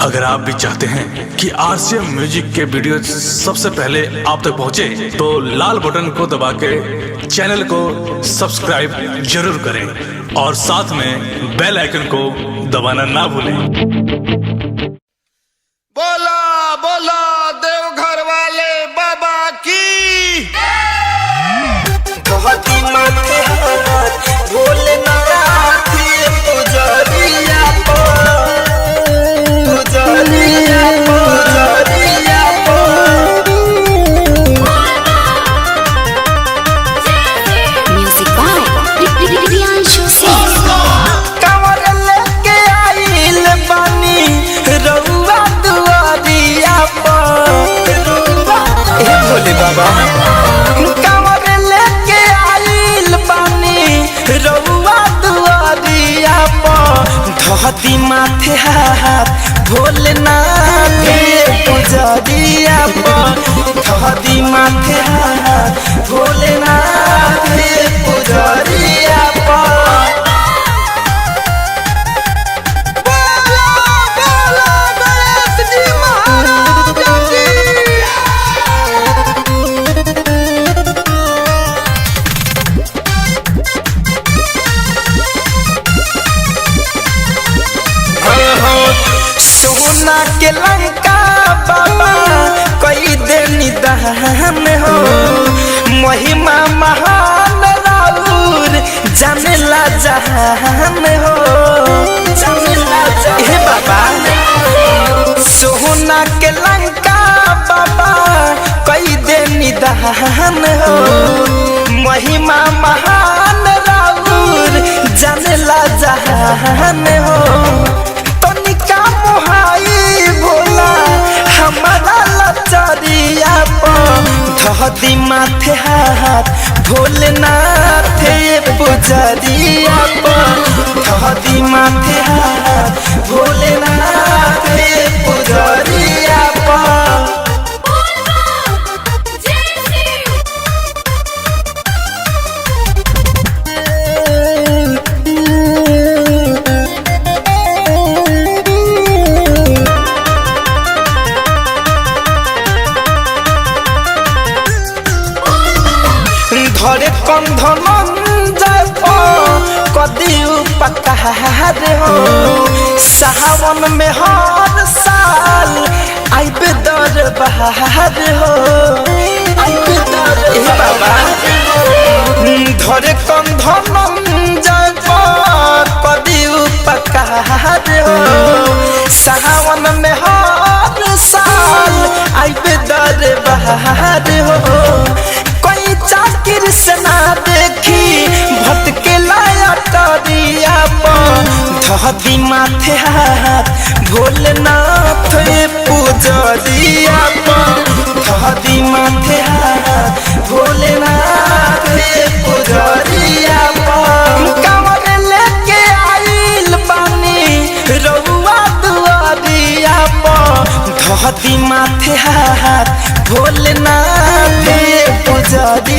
अगर आप भी चाहते हैं कि आरसीएम म्यूजिक के वीडियो सबसे पहले आप तक पहुंचे, तो लाल बटन को दबा के चैनल को सब्सक्राइब जरूर करें और साथ में बेल आइकन को दबाना ना भूलें। बोला बोला देवघर वाले बाबा की कहती माथे हाथ भोलेनाथ पुजरिया Music by Riyanshu Singh. कमर लेके आइल बानी रउआ दुआरिया पर भोले बाबा कमर लेके आइल बानी रउआ दुआरिया पर धहती माथे हाथ भोलेनाथ पुजरिया पर धहती माथे हाथ भोलेनाथ पुजरिया पर बोला बोला गणेश जी महाराज की सोना के लंका बाबा कई देनी दहन हो महिमा महान राउर जानेला जहान हो जानेला हे बाबा सोना के लंका बाबा कई देनी दहन हो महिमा महान राउर जानेला जहान हो भोला हमारा लचरिया पर धहती माथे हाथ भोलेनाथ पुजरिया पर धहती माथे हाथ भोलेनाथ पुजरिया पर धरे कंधन जप कदी उपकार हो सावन में हर साल आइबे दरबार हो आइबे बाबा धरे कंधन जप कदी उपकार हो सावन में हर साल आइबे दरबार हो चाकिर से ना देखी भटके लाया तरिया पर धहती माथे हाथ भोलेनाथ पुजरिया पर धहती माथे हाथ भोलेनाथ पुजरिया पर कमर लेके आइल बानी रउआ दुआरिया पर धहती माथे हाथ भोलेनाथ पुजरिया